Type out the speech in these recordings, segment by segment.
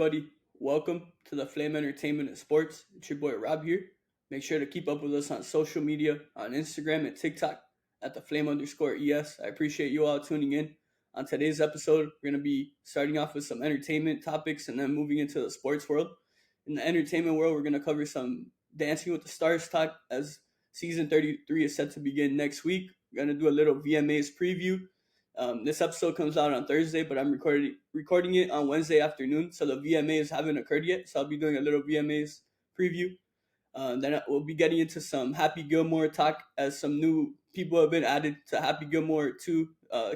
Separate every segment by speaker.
Speaker 1: everybody. Welcome to the Flame Entertainment and Sports. It's your boy Rob here. Make sure to keep up with us on social media, on Instagram and TikTok at the Flame_ES. I appreciate you all tuning in. On today's episode, we're going to be starting off with some entertainment topics and then moving into the sports world. In the entertainment world, we're going to cover some Dancing with the Stars talk as season 33 is set to begin next week. We're going to do a little VMAs preview. This episode comes out on Thursday, but I'm recording it on Wednesday afternoon, so the VMAs haven't occurred yet. So I'll be doing a little VMAs preview. Then we'll be getting into some Happy Gilmore talk as some new people have been added to Happy Gilmore 2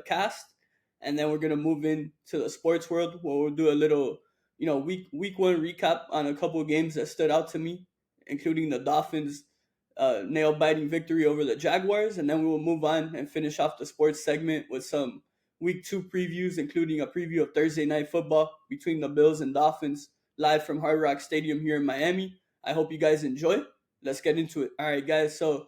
Speaker 1: cast. And then we're gonna move into the sports world where we'll do a little, week one recap on a couple of games that stood out to me, including the Dolphins' nail-biting victory over the Jaguars, and then we will move on and finish off the sports segment with some week 2 previews, including a preview of Thursday night football between the Bills and Dolphins live from Hard Rock Stadium here in Miami. I hope you guys enjoy. Let's get into it. All right, guys. So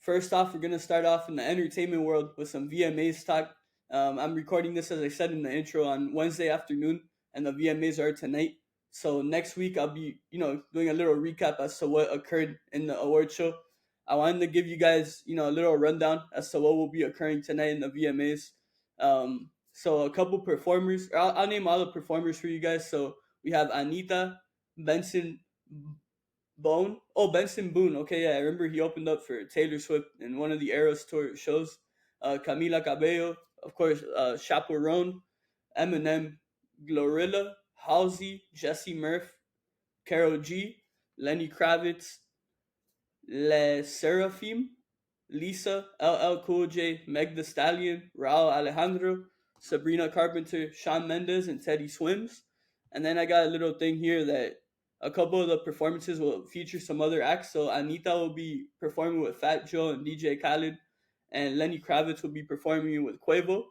Speaker 1: first off, we're going to start off in the entertainment world with some VMAs talk. I'm recording this, as I said in the intro, on Wednesday afternoon, and the VMAs are tonight. So next week, I'll be, doing a little recap as to what occurred in the award show. I wanted to give you guys, a little rundown as to what will be occurring tonight in the VMAs. So a couple performers. I'll name all the performers for you guys. So we have Anita, Benson Boone. Oh, Benson Boone. Okay, yeah, I remember he opened up for Taylor Swift in one of the Eras Tour shows. Camila Cabello, of course, Chaperone, Eminem, Glorilla, Halsey, Jesse Murph, Karol G, Lenny Kravitz, Le Seraphim, Lisa, LL Cool J, Meg Thee Stallion, Raul Alejandro, Sabrina Carpenter, Shawn Mendes, and Teddy Swims. And then I got a little thing here that a couple of the performances will feature some other acts. So Anita will be performing with Fat Joe and DJ Khaled, and Lenny Kravitz will be performing with Quavo.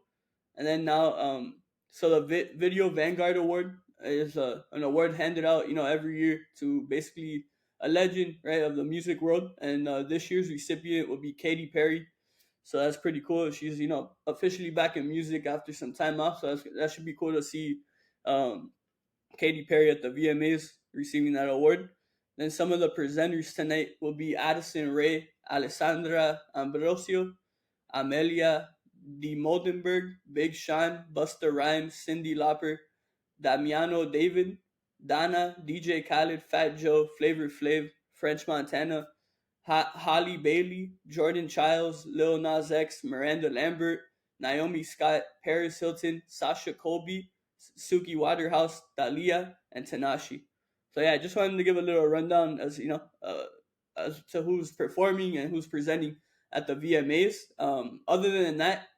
Speaker 1: And then now, so the Video Vanguard Award is an award handed out, every year to basically a legend, right, of the music world. And this year's recipient will be Katy Perry. So that's pretty cool. She's, officially back in music after some time off. So that should be cool to see Katy Perry at the VMAs receiving that award. Then some of the presenters tonight will be Addison Rae, Alessandra Ambrosio, Amelia D. Moldenberg, Big Sean, Busta Rhymes, Cyndi Lauper, Damiano David, Donna, DJ Khaled, Fat Joe, Flavor Flav, French Montana, Holly Bailey, Jordan Childs, Lil Nas X, Miranda Lambert, Naomi Scott, Paris Hilton, Sasha Colby, Suki Waterhouse, Dalia, and Tanashi. So yeah, I just wanted to give a little rundown as as to who's performing and who's presenting at the VMAs. Other than that,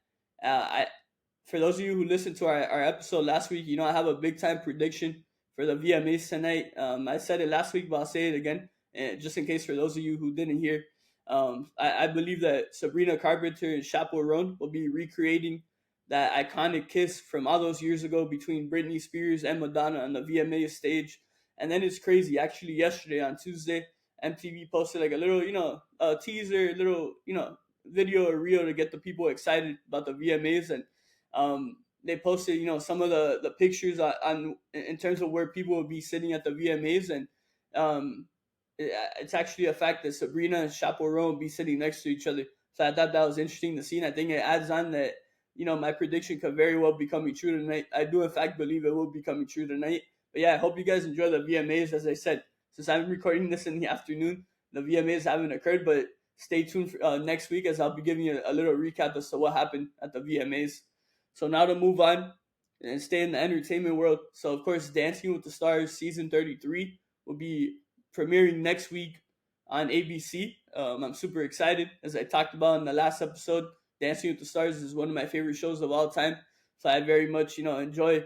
Speaker 1: for those of you who listened to our episode last week, I have a big time prediction for the VMAs tonight. I said it last week, but I'll say it again, just in case for those of you who didn't hear. I believe that Sabrina Carpenter and Chaperone will be recreating that iconic kiss from all those years ago between Britney Spears and Madonna on the VMA stage. And then it's crazy. Actually, yesterday on Tuesday, MTV posted like a little, a teaser, little, video or reel to get the people excited about the VMAs. And they posted, some of the pictures on in terms of where people will be sitting at the VMAs. And it's actually a fact that Sabrina and Chaperone will be sitting next to each other. So I thought that was interesting to see. And I think it adds on that, my prediction could very well be coming true tonight. I do, in fact, believe it will be coming true tonight. But yeah, I hope you guys enjoy the VMAs. As I said, since I'm recording this in the afternoon, the VMAs haven't occurred, but stay tuned for next week as I'll be giving you a little recap as to what happened at the VMAs. So now to move on and stay in the entertainment world. So, of course, Dancing with the Stars Season 33 will be premiering next week on ABC. I'm super excited. As I talked about in the last episode, Dancing with the Stars is one of my favorite shows of all time. So I very much, enjoy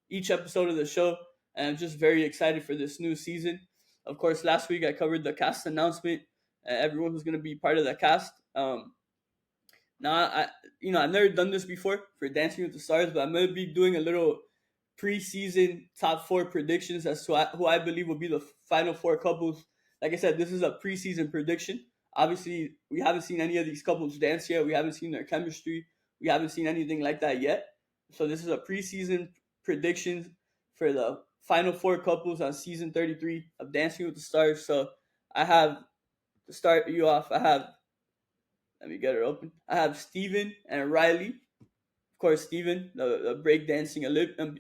Speaker 1: each episode of the show. And I'm just very excited for this new season. Of course, last week I covered the cast announcement. Everyone who's going to be part of the cast. Now, I've never done this before for Dancing with the Stars, but I'm going to be doing a little preseason top 4 predictions as to who I believe will be the final 4 couples. Like I said, this is a preseason prediction. Obviously, we haven't seen any of these couples dance yet. We haven't seen their chemistry. We haven't seen anything like that yet. So this is a preseason prediction for the final four couples on season 33 of Dancing with the Stars. So I have to start you off. Let me get it open. I have Steven and Riley. Of course, Steven, the breakdancing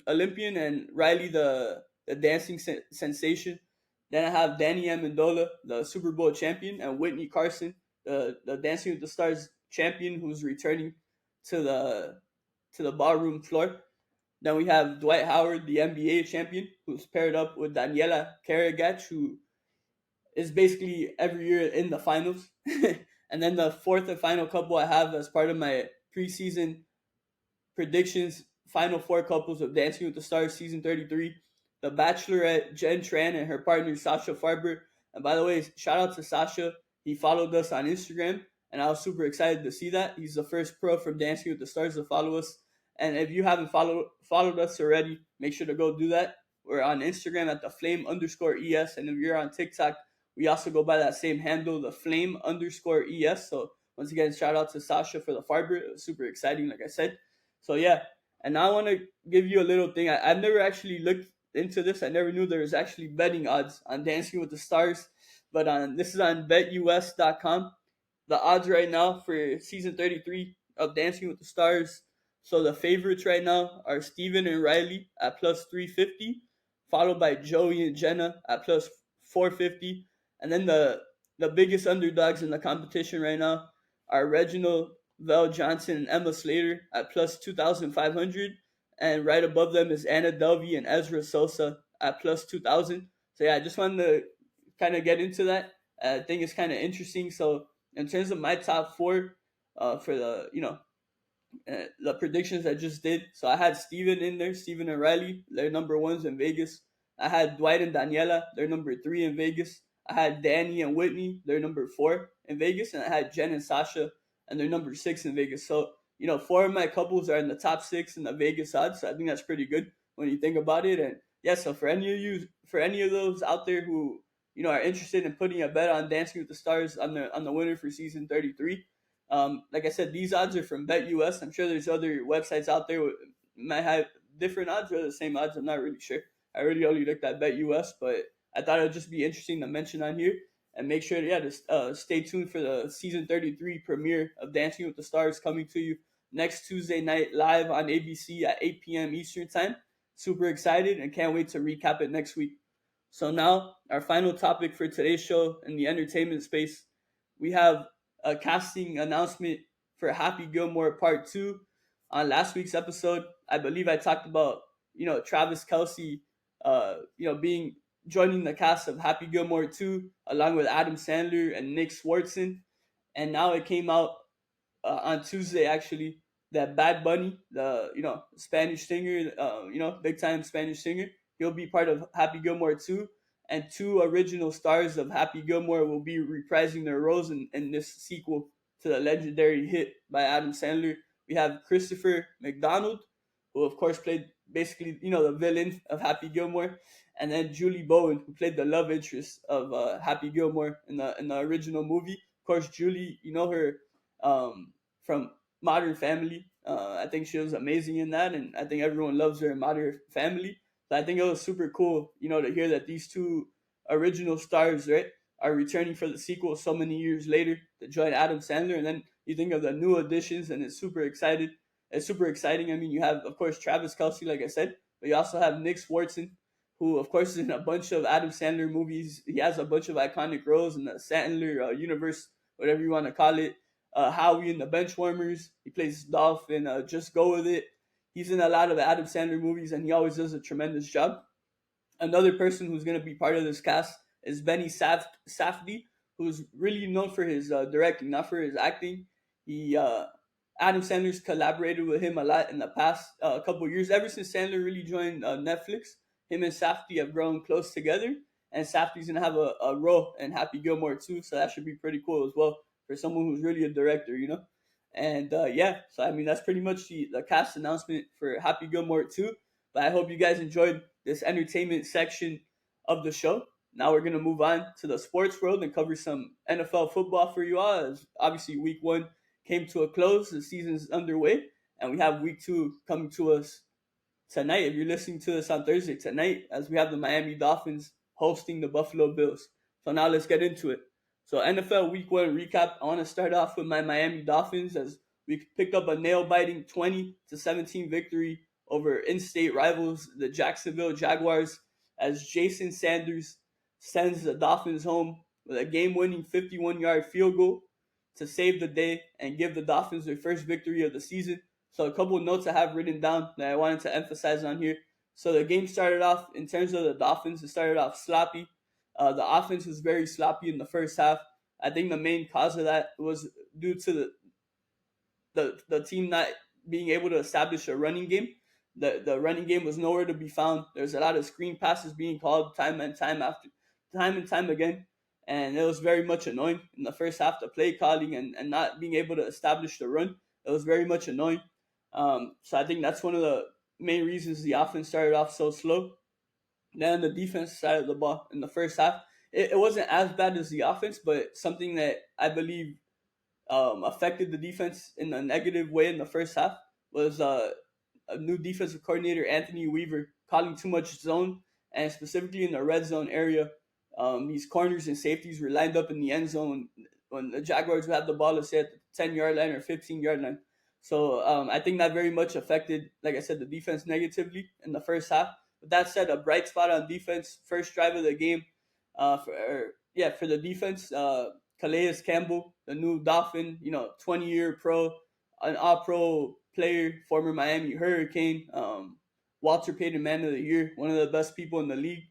Speaker 1: Olympian, and Riley, the dancing sensation. Then I have Danny Amendola, the Super Bowl champion, and Whitney Carson, the Dancing with the Stars champion, who's returning to the ballroom floor. Then we have Dwight Howard, the NBA champion, who's paired up with Daniela Karagach, who is basically every year in the finals. And then the fourth and final couple I have as part of my preseason predictions, final four couples of Dancing with the Stars season 33. The Bachelorette Jen Tran and her partner Sasha Farber. And by the way, shout out to Sasha. He followed us on Instagram, and I was super excited to see that. He's the first pro from Dancing with the Stars to follow us. And if you haven't followed us already, make sure to go do that. We're on Instagram at @theflame_ES. And if you're on TikTok, we also go by that same handle, @theflame_ES. So once again, shout out to Sasha for the Farber. It was super exciting, like I said. So yeah, and now I want to give you a little thing. I've never actually looked into this. I never knew there was actually betting odds on Dancing with the Stars, but this is on BetUS.com. The odds right now for season 33 of Dancing with the Stars. So the favorites right now are Steven and Riley at +350, followed by Joey and Jenna at +450, and then the biggest underdogs in the competition right now are Reginald Val Johnson and Emma Slater at +2,500, and right above them is Anna Delvey and Ezra Sosa at +2,000. So yeah, I just wanted to kind of get into that. I think it's kind of interesting. So in terms of my top four, for the predictions I just did. So I had Steven in there, Steven and Riley, they're number ones in Vegas. I had Dwight and Daniela, they're number three in Vegas. I had Danny and Whitney, they're number four in Vegas. And I had Jen and Sasha, and they're number six in Vegas. So, four of my couples are in the top six in the Vegas odds. So I think that's pretty good when you think about it. And yeah, so for any of those out there who, are interested in putting a bet on Dancing with the Stars on the winner for season 33, like I said, these odds are from BetUS. I'm sure there's other websites out there that might have different odds or the same odds. I'm not really sure. I really only looked at BetUS, but I thought it would just be interesting to mention on here. And make sure, to stay tuned for the season 33 premiere of Dancing with the Stars coming to you next Tuesday night live on ABC at 8 p.m. Eastern Time. Super excited and can't wait to recap it next week. So now, our final topic for today's show in the entertainment space, we have a casting announcement for Happy Gilmore Part 2. On last week's episode, I believe I talked about, Travis Kelce, joining the cast of Happy Gilmore 2, along with Adam Sandler and Nick Swartzen. And now it came out on Tuesday, actually, that Bad Bunny, the Spanish singer, big time Spanish singer, he'll be part of Happy Gilmore 2. And two original stars of Happy Gilmore will be reprising their roles in this sequel to the legendary hit by Adam Sandler. We have Christopher McDonald, who of course played basically, the villain of Happy Gilmore, and then Julie Bowen, who played the love interest of Happy Gilmore in the original movie. Of course, Julie, you know her from Modern Family. I think she was amazing in that, and I think everyone loves her in Modern Family. So I think it was super cool, to hear that these two original stars, right, are returning for the sequel so many years later to join Adam Sandler. And then you think of the new additions, and it's super excited. It's super exciting. I mean, you have, of course, Travis Kelce, like I said, but you also have Nick Swartzen, who, of course, is in a bunch of Adam Sandler movies. He has a bunch of iconic roles in the Sandler universe, whatever you want to call it. Howie in the Benchwarmers. He plays Dolph in Just Go With It. He's in a lot of Adam Sandler movies, and he always does a tremendous job. Another person who's going to be part of this cast is Benny Safdie, who's really known for his directing, not for his acting. Adam Sandler's collaborated with him a lot in the past couple years. Ever since Sandler really joined Netflix, him and Safdie have grown close together, and Safdie's going to have a role in Happy Gilmore too, so that should be pretty cool as well for someone who's really a director, And so I mean, that's pretty much the cast announcement for Happy Gilmore 2. But I hope you guys enjoyed this entertainment section of the show. Now we're going to move on to the sports world and cover some NFL football for you all. As obviously, week one came to a close. The season's underway, and we have week two coming to us tonight, if you're listening to this on Thursday, tonight, as we have the Miami Dolphins hosting the Buffalo Bills. So now let's get into it. So NFL Week 1 recap. I want to start off with my Miami Dolphins as we picked up a nail-biting 20-17 victory over in-state rivals, the Jacksonville Jaguars, as Jason Sanders sends the Dolphins home with a game-winning 51-yard field goal to save the day and give the Dolphins their first victory of the season. So a couple of notes I have written down that I wanted to emphasize on here. So the game started off, in terms of the Dolphins, it started off sloppy. The offense was very sloppy in the first half. I think the main cause of that was due to the team not being able to establish a running game. The running game was nowhere to be found. There's a lot of screen passes being called time and time again. And it was very much annoying in the first half, the play calling and not being able to establish the run. It was very much annoying. So I think that's one of the main reasons the offense started off so slow. Then the defense side of the ball in the first half, it wasn't as bad as the offense, but something that I believe affected the defense in a negative way in the first half was a new defensive coordinator, Anthony Weaver, calling too much zone, and specifically in the red zone area. These corners and safeties were lined up in the end zone when the Jaguars would have the ball, let's say, at the 10-yard line or 15-yard line. So I think that very much affected, like I said, the defense negatively in the first half. With that said, a bright spot on defense, first drive of the game for the defense, Calais Campbell, the new Dolphin, 20-year pro, an all-pro player, former Miami Hurricane, Walter Payton Man of the Year, one of the best people in the league.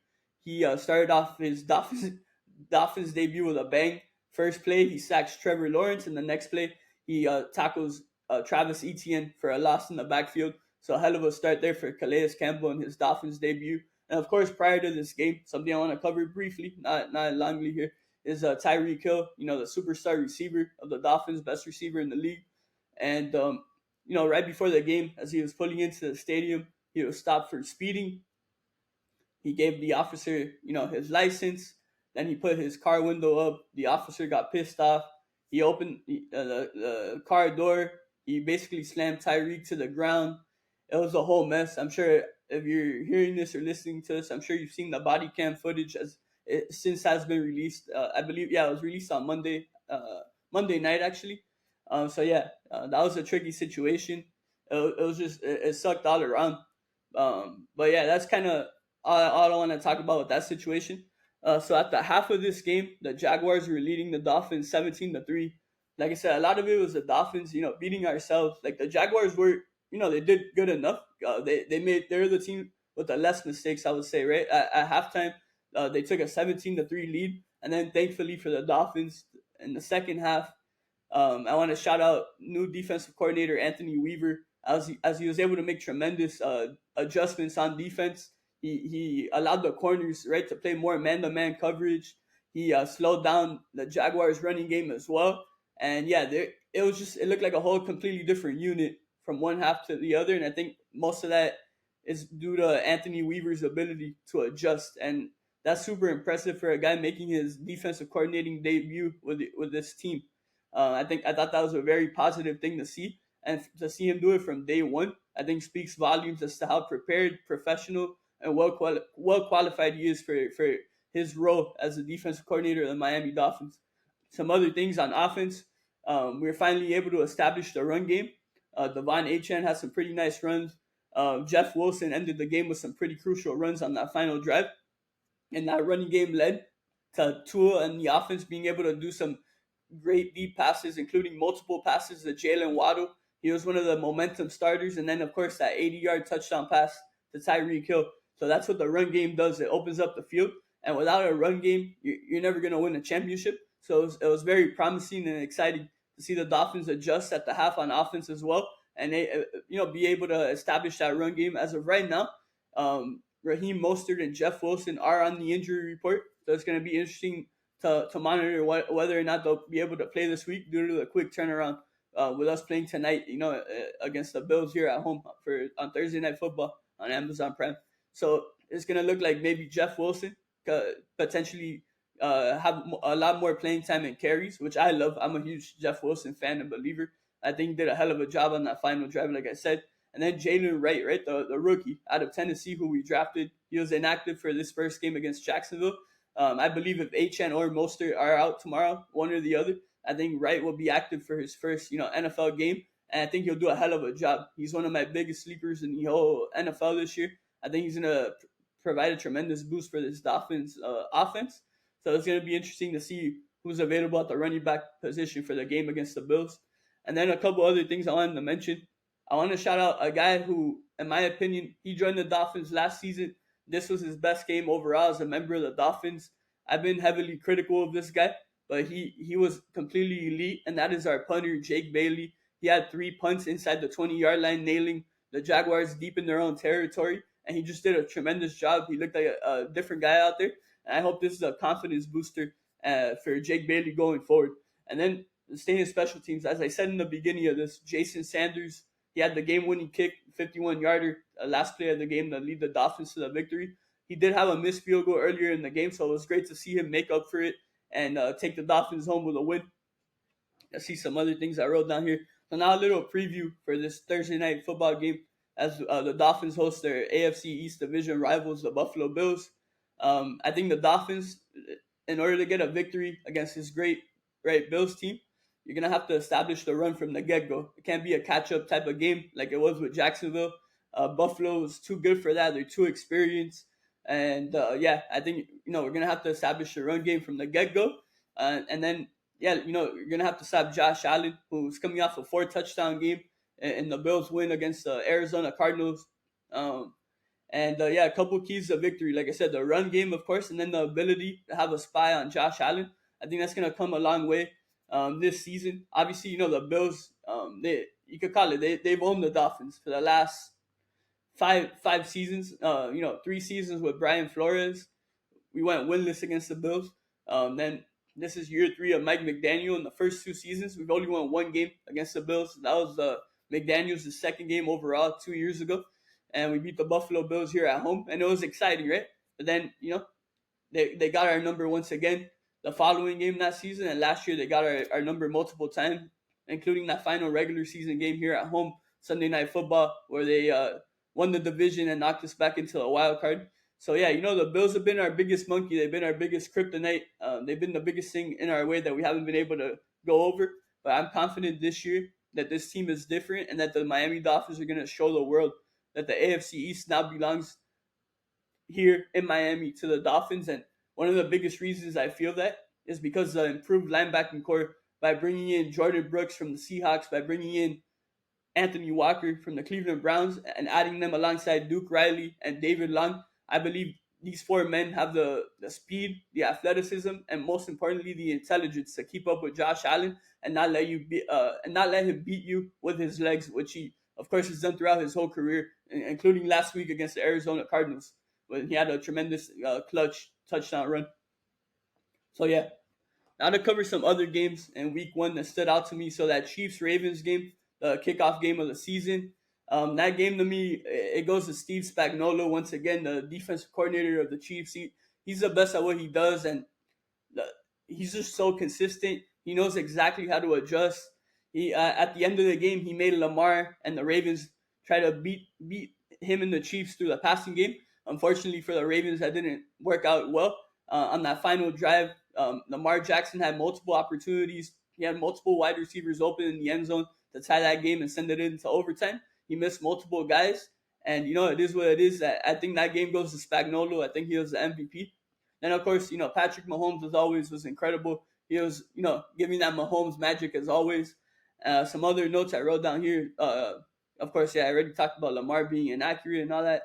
Speaker 1: He started off his Dolphins debut with a bang. First play, he sacks Trevor Lawrence, and the next play, he tackles Travis Etienne for a loss in the backfield. So a hell of a start there for Calais Campbell in his Dolphins debut. And of course, prior to this game, something I want to cover briefly, not longly here, is Tyreek Hill, the superstar receiver of the Dolphins, best receiver in the league. And, right before the game, as he was pulling into the stadium, he was stopped for speeding. He gave the officer, his license. Then he put his car window up. The officer got pissed off. He opened the car door. He basically slammed Tyreek to the ground. It was a whole mess. I'm sure if you're hearing this or listening to this, I'm sure you've seen the body cam footage as it since has been released. I believe, it was released on Monday night actually. That was a tricky situation. It was just it sucked all around. But yeah, that's kind of all I want to talk about with that situation. So at the half of this game, the Jaguars were leading the Dolphins 17-3. Like I said, a lot of it was the Dolphins, beating ourselves. Like the Jaguars were, they did good enough. They're the team with the less mistakes, I would say, right? At halftime, they took a 17-3 lead, and then thankfully for the Dolphins in the second half, I want to shout out new defensive coordinator Anthony Weaver as he was able to make tremendous adjustments on defense. He allowed the corners to play more man-to-man coverage. He slowed down the Jaguars' running game as well. And it looked like a whole completely different unit from one half to the other. And I think most of that is due to Anthony Weaver's ability to adjust. And that's super impressive for a guy making his defensive coordinating debut with this team. I thought that was a very positive thing to see. And to see him do it from day one, I think speaks volumes as to how prepared, professional, and well qualified he is for his role as the defensive coordinator of the Miami Dolphins. Some other things on offense, we were finally able to establish the run game. Devon Achane had some pretty nice runs. Jeff Wilson ended the game with some pretty crucial runs on that final drive. And that running game led to Tua and the offense being able to do some great deep passes, including multiple passes to Jalen Waddle. He was one of the momentum starters. And then, of course, that 80-yard touchdown pass to Tyreek Hill. So that's what the run game does. It opens up the field. And without a run game, you're never going to win a championship. So it was very promising and exciting to see the Dolphins adjust at the half on offense as well. And they, be able to establish that run game. As of right now, Raheem Mostert and Jeff Wilson are on the injury report. So it's going to be interesting to monitor whether or not they'll be able to play this week due to the quick turnaround with us playing tonight, against the Bills here at home on Thursday Night Football on Amazon Prime. So it's going to look like maybe Jeff Wilson could potentially have a lot more playing time and carries, which I love. I'm a huge Jeff Wilson fan and believer. I think he did a hell of a job on that final drive, like I said. And then Jalen Wright, right, the rookie out of Tennessee who we drafted. He was inactive for this first game against Jacksonville. I believe if HN or Mostert are out tomorrow, one or the other, I think Wright will be active for his first, NFL game, and I think he'll do a hell of a job. He's one of my biggest sleepers in the whole NFL this year. I think he's gonna provide a tremendous boost for this Dolphins offense. So it's gonna be interesting to see who's available at the running back position for the game against the Bills. And then a couple other things I wanted to mention. I want to shout out a guy who, in my opinion, he joined the Dolphins last season. This was his best game overall as a member of the Dolphins. I've been heavily critical of this guy, but he was completely elite, and that is our punter, Jake Bailey. He had 3 punts inside the 20-yard line, nailing the Jaguars deep in their own territory, and he just did a tremendous job. He looked like a different guy out there, and I hope this is a confidence booster for Jake Bailey going forward. And then staying in special teams, as I said in the beginning of this, Jason Sanders, he had the game-winning kick, 51-yarder, last play of the game to lead the Dolphins to the victory. He did have a missed field goal earlier in the game, so it was great to see him make up for it and take the Dolphins home with a win. I see some other things I wrote down here. So now a little preview for this Thursday night football game as the Dolphins host their AFC East division rivals, the Buffalo Bills. I think the Dolphins, in order to get a victory against this great Bills team, you're going to have to establish the run from the get-go. It can't be a catch-up type of game like it was with Jacksonville. Buffalo is too good for that. They're too experienced. And, I think, we're going to have to establish the run game from the get-go. And then, you're going to have to stop Josh Allen, who's coming off a 4-touchdown game in the Bills win against the Arizona Cardinals. A couple keys to victory. Like I said, the run game, of course, and then the ability to have a spy on Josh Allen. I think that's going to come a long way this season. Obviously, the Bills, you could call it, they've owned the Dolphins for the last five seasons. 3 seasons with Brian Flores. We went winless against the Bills. Then this is year 3 of Mike McDaniel. In the first 2 seasons, we've only won 1 game against the Bills. That was McDaniel's second game overall 2 years ago. And we beat the Buffalo Bills here at home. And it was exciting, right? But then, they got our number once again the following game that season. And last year, they got our number multiple times, including that final regular season game here at home, Sunday Night Football, where they won the division and knocked us back into a wild card. So, the Bills have been our biggest monkey. They've been our biggest kryptonite. They've been the biggest thing in our way that we haven't been able to go over. But I'm confident this year that this team is different and that the Miami Dolphins are going to show the world that the AFC East now belongs here in Miami to the Dolphins. And one of the biggest reasons I feel that is because of the improved linebacking core by bringing in Jordan Brooks from the Seahawks, by bringing in Anthony Walker from the Cleveland Browns, and adding them alongside Duke Riley and David Long. I believe these 4 men have the speed, the athleticism, and most importantly, the intelligence to keep up with Josh Allen and not let him beat you with his legs, which he, of course, has done throughout his whole career, including last week against the Arizona Cardinals, when he had a tremendous clutch touchdown run. So, now to cover some other games in week 1 that stood out to me. So that Chiefs-Ravens game, the kickoff game of the season, that game to me, it goes to Steve Spagnuolo, once again, the defensive coordinator of the Chiefs. He's the best at what he does, and he's just so consistent. He knows exactly how to adjust. He at the end of the game, he made Lamar and the Ravens try to beat him and the Chiefs through the passing game. Unfortunately for the Ravens, that didn't work out well. On that final drive, Lamar Jackson had multiple opportunities. He had multiple wide receivers open in the end zone to tie that game and send it into overtime. He missed multiple guys, and it is what it is. I think that game goes to Spagnuolo. I think he was the MVP. Then, of course, Patrick Mahomes, as always, was incredible. He was, giving that Mahomes magic as always. Some other notes I wrote down here. Of course, I already talked about Lamar being inaccurate and all that.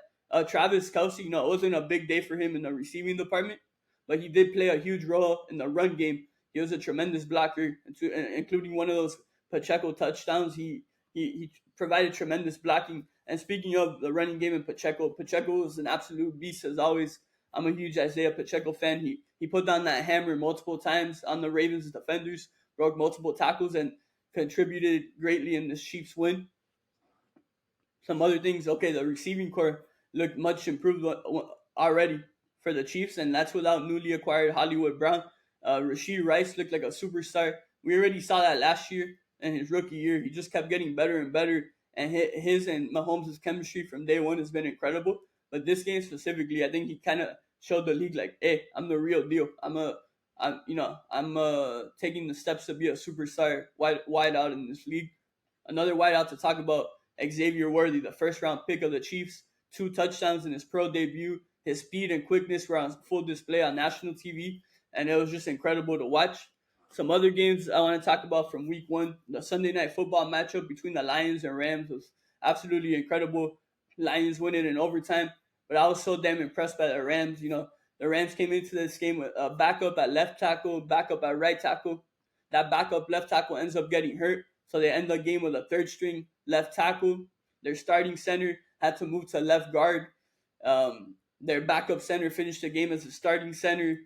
Speaker 1: Travis Kelce, it wasn't a big day for him in the receiving department, but he did play a huge role in the run game. He was a tremendous blocker, including one of those Pacheco touchdowns. He provided tremendous blocking. And speaking of the running game and Pacheco is an absolute beast as always. I'm a huge Isaiah Pacheco fan. He put down that hammer multiple times on the Ravens defenders, broke multiple tackles, and contributed greatly in the Chiefs' win. Some other things, okay, the receiving core looked much improved already for the Chiefs, and that's without newly acquired Hollywood Brown. Rashee Rice looked like a superstar. We already saw that last year in his rookie year. He just kept getting better and better, and his and Mahomes' chemistry from day one has been incredible. But this game specifically, I think he kind of showed the league like, hey, I'm the real deal. I'm taking the steps to be a superstar wide out in this league. Another wideout to talk about, Xavier Worthy, the first round pick of the Chiefs, 2 touchdowns in his pro debut. His speed and quickness were on full display on national TV, and it was just incredible to watch. Some other games I want to talk about from week one. The Sunday night football matchup between the Lions and Rams was absolutely incredible. Lions winning in overtime, but I was so damn impressed by the Rams. The Rams came into this game with a backup at left tackle, backup at right tackle. That backup left tackle ends up getting hurt, so they end the game with a third string left tackle. Their starting center had to move to left guard. Their backup center finished the game as a starting center.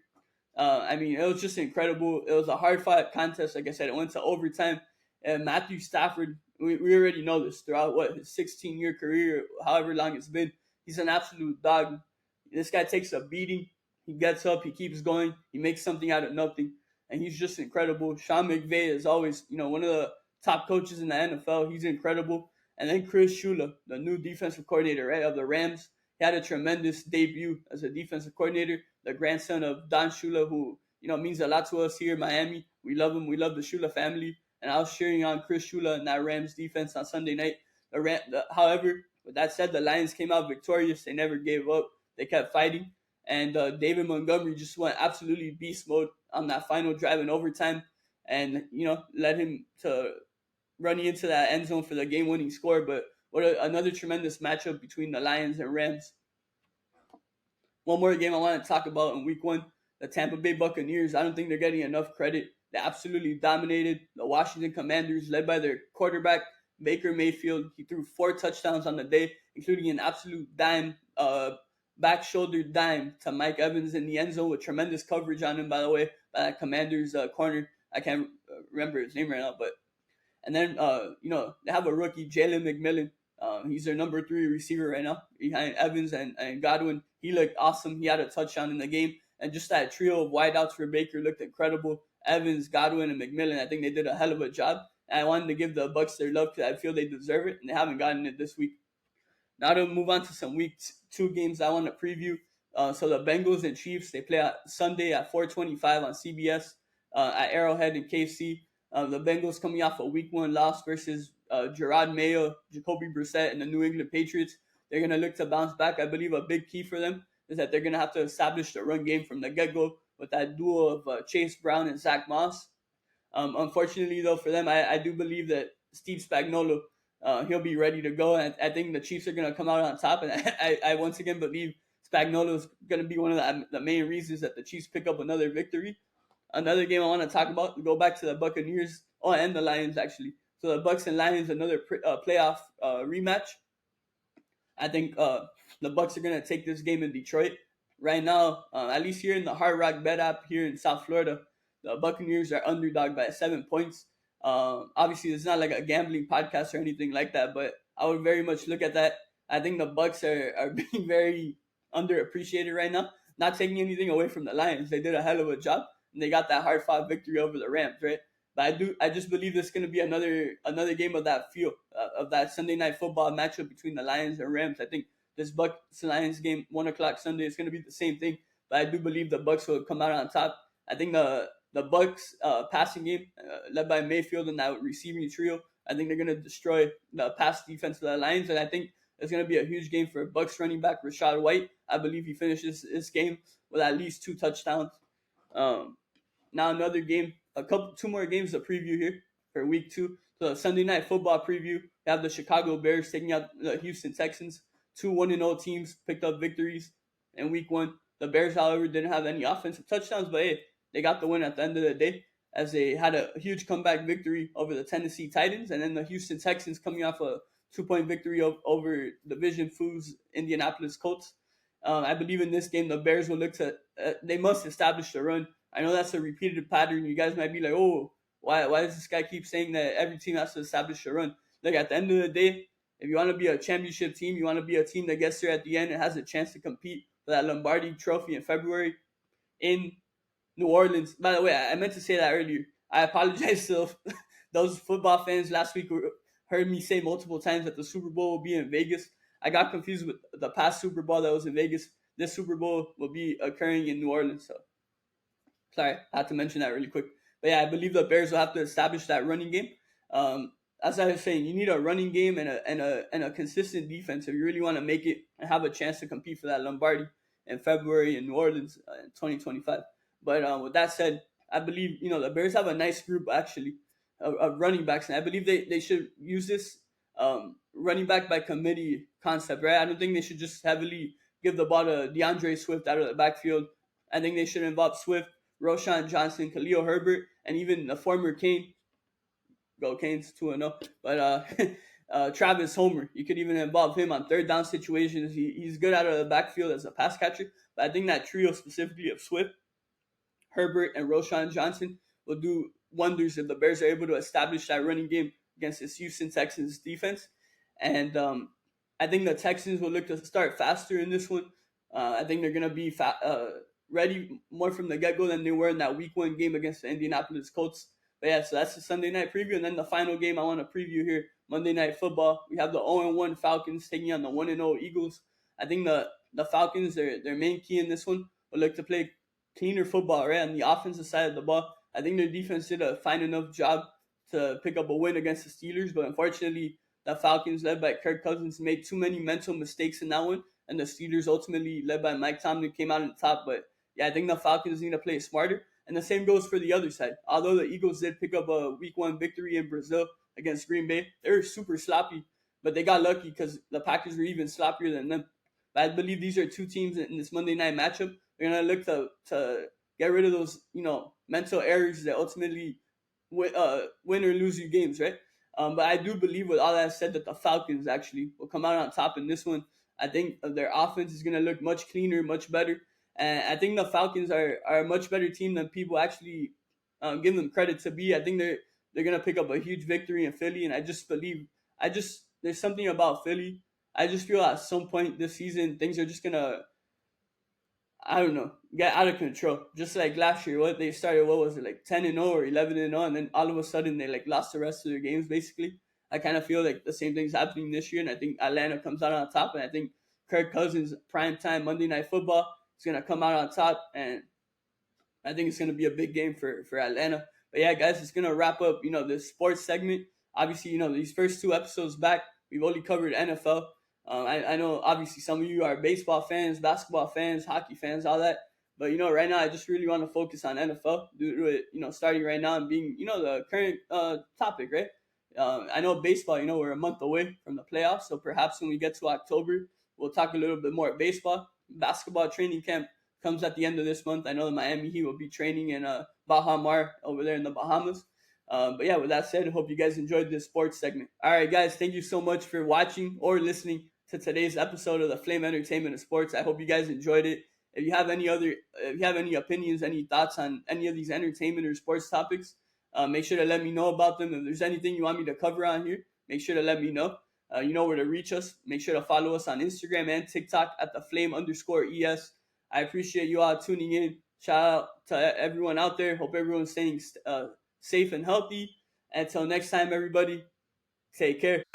Speaker 1: It was just incredible. It was a hard-fought contest. Like I said, it went to overtime. And Matthew Stafford, we already know this throughout his 16-year career, however long it's been. He's an absolute dog. This guy takes a beating. He gets up. He keeps going. He makes something out of nothing. And he's just incredible. Sean McVay is always, one of the top coaches in the NFL. He's incredible. And then Chris Shula, the new defensive coordinator, right, of the Rams. He had a tremendous debut as a defensive coordinator, the grandson of Don Shula, who, means a lot to us here in Miami. We love him. We love the Shula family. And I was cheering on Chris Shula and that Rams defense on Sunday night. However, with that said, the Lions came out victorious. They never gave up. They kept fighting. And David Montgomery just went absolutely beast mode on that final drive in overtime and, led him to running into that end zone for the game-winning score. But another tremendous matchup between the Lions and Rams. One more game I want to talk about in week one, the Tampa Bay Buccaneers. I don't think they're getting enough credit. They absolutely dominated the Washington Commanders, led by their quarterback, Baker Mayfield. He threw 4 touchdowns on the day, including an absolute dime, back shoulder dime to Mike Evans in the end zone with tremendous coverage on him, by the way, by that Commanders corner. I can't remember his name right now, but and then they have a rookie, Jalen McMillan. He's their number 3 receiver right now behind Evans and Godwin. He looked awesome. He had a touchdown in the game, and just that trio of wideouts for Baker looked incredible. Evans, Godwin, and McMillan. I think they did a hell of a job. And I wanted to give the Bucs their love because I feel they deserve it, and they haven't gotten it this week. Now to move on to some week 2 games I want to preview. So the Bengals and Chiefs, they play Sunday at 4:25 on CBS at Arrowhead in KC. The Bengals coming off a week 1 loss versus Gerard Mayo, Jacoby Brissett, and the New England Patriots. They're going to look to bounce back. I believe a big key for them is that they're going to have to establish the run game from the get-go with that duo of Chase Brown and Zach Moss. Unfortunately, though, for them, I do believe that Steve Spagnuolo, he'll be ready to go. And I think the Chiefs are going to come out on top. And I once again believe Spagnuolo is going to be one of the main reasons that the Chiefs pick up another victory. Another game I want to talk about, go back to the Buccaneers, and the Lions, actually. So the Bucs and Lions, another playoff rematch. I think the Bucs are going to take this game in Detroit. Right now, at least here in the Hard Rock Bet app here in South Florida, the Buccaneers are underdog by 7 points. Obviously, it's not like a gambling podcast or anything like that, but I would very much look at that. I think the Bucs are being very underappreciated right now. Not taking anything away from the Lions. They did a hell of a job, and they got that hard-fought victory over the Rams, right? But I just believe this is going to be another game of that feel, of that Sunday night football matchup between the Lions and Rams. I think this Bucs-Lions game, 1 o'clock Sunday, is going to be the same thing. But I do believe the Bucs will come out on top. I think the Bucs passing game, led by Mayfield and that receiving trio, I think they're going to destroy the pass defense of the Lions. And I think it's going to be a huge game for Bucs running back Rachaad White. I believe he finishes this game with at least 2 touchdowns. Now another game, 2 more games to preview here for week 2. So Sunday night football preview, we have the Chicago Bears taking out the Houston Texans. 2 1-0 teams picked up victories in week 1. The Bears, however, didn't have any offensive touchdowns, but hey, they got the win at the end of the day as they had a huge comeback victory over the Tennessee Titans, and then the Houston Texans coming off a 2-point victory over Division Foo's Indianapolis Colts. I believe in this game, the Bears will look to, they must establish the run. I know that's a repeated pattern. You guys might be like, oh, why does this guy keep saying that every team has to establish a run? Look, at the end of the day, if you want to be a championship team, you want to be a team that gets there at the end and has a chance to compete for that Lombardi Trophy in February in New Orleans. By the way, I meant to say that earlier. I apologize to those football fans last week who heard me say multiple times that the Super Bowl will be in Vegas. I got confused with the past Super Bowl that was in Vegas. This Super Bowl will be occurring in New Orleans. So sorry, I had to mention that really quick. But yeah, I believe the Bears will have to establish that running game. Um, as I was saying, you need a running game and a consistent defense if you really want to make it and have a chance to compete for that Lombardi in February in New Orleans in 2025. But with that said, I believe the Bears have a nice group actually of running backs, and I believe they should use this running back by committee concept, right? I don't think they should just heavily give the ball to DeAndre Swift out of the backfield. I think they should involve Swift, Roshan Johnson, Khalil Herbert, and even the former Kane. Go Canes 2-0. But Travis Homer, you could even involve him on third down situations. He's good out of the backfield as a pass catcher. But I think that trio specifically of Swift, Herbert, and Roshan Johnson will do wonders if the Bears are able to establish that running game against this Houston Texans defense. And I think the Texans will look to start faster in this one. I think they're going to be ready more from the get-go than they were in that Week 1 game against the Indianapolis Colts. But yeah, so that's the Sunday night preview. And then the final game I want to preview here, Monday Night Football. We have the 0-1 Falcons taking on the 1-0 Eagles. I think the Falcons, their main key in this one, will look to play cleaner football, right? On the offensive side of the ball, I think their defense did a fine enough job to pick up a win against the Steelers. But unfortunately, the Falcons, led by Kirk Cousins, made too many mental mistakes in that one. And the Steelers, ultimately led by Mike Tomlin, came out on top. But yeah, I think the Falcons need to play smarter. And the same goes for the other side. Although the Eagles did pick up a Week 1 victory in Brazil against Green Bay, they were super sloppy, but they got lucky because the Packers were even sloppier than them. But I believe these are two teams in this Monday night matchup. They're going to look to get rid of those, mental errors that ultimately win or lose you games, right? But I do believe, with all that said, that the Falcons actually will come out on top in this one. I think their offense is going to look much cleaner, much better. And I think the Falcons are a much better team than people actually give them credit to be. I think they're gonna pick up a huge victory in Philly, and I just believe there's something about Philly. I just feel at some point this season things are just gonna, I don't know, get out of control. Just like last year, they started, what was it, like 10-0 or 11-0, and then all of a sudden they like lost the rest of their games basically. I kind of feel like the same thing's happening this year, and I think Atlanta comes out on top, and I think Kirk Cousins, primetime Monday Night Football, is going to come out on top, and I think it's going to be a big game for Atlanta. But yeah, guys, it's going to wrap up, this sports segment. Obviously, these first two episodes back, we've only covered NFL. I know, obviously, some of you are baseball fans, basketball fans, hockey fans, all that. But, right now, I just really want to focus on NFL due to it, starting right now and being, the current topic, right? I know baseball, we're a month away from the playoffs. So perhaps when we get to October, we'll talk a little bit more baseball. Basketball training camp comes at the end of this month. I know the Miami Heat will be training in Baha Mar over there in the Bahamas. But yeah, with that said, I hope you guys enjoyed this sports segment. All right, guys, thank you so much for watching or listening to today's episode of the Flame Entertainment of Sports. I hope you guys enjoyed it. If you have any opinions, any thoughts on any of these entertainment or sports topics, make sure to let me know about them. If there's anything you want me to cover on here, make sure to let me know. You know where to reach us. Make sure to follow us on Instagram and TikTok at the flame_ES. I appreciate you all tuning in. Shout out to everyone out there. Hope everyone's staying safe and healthy. Until next time, everybody, take care.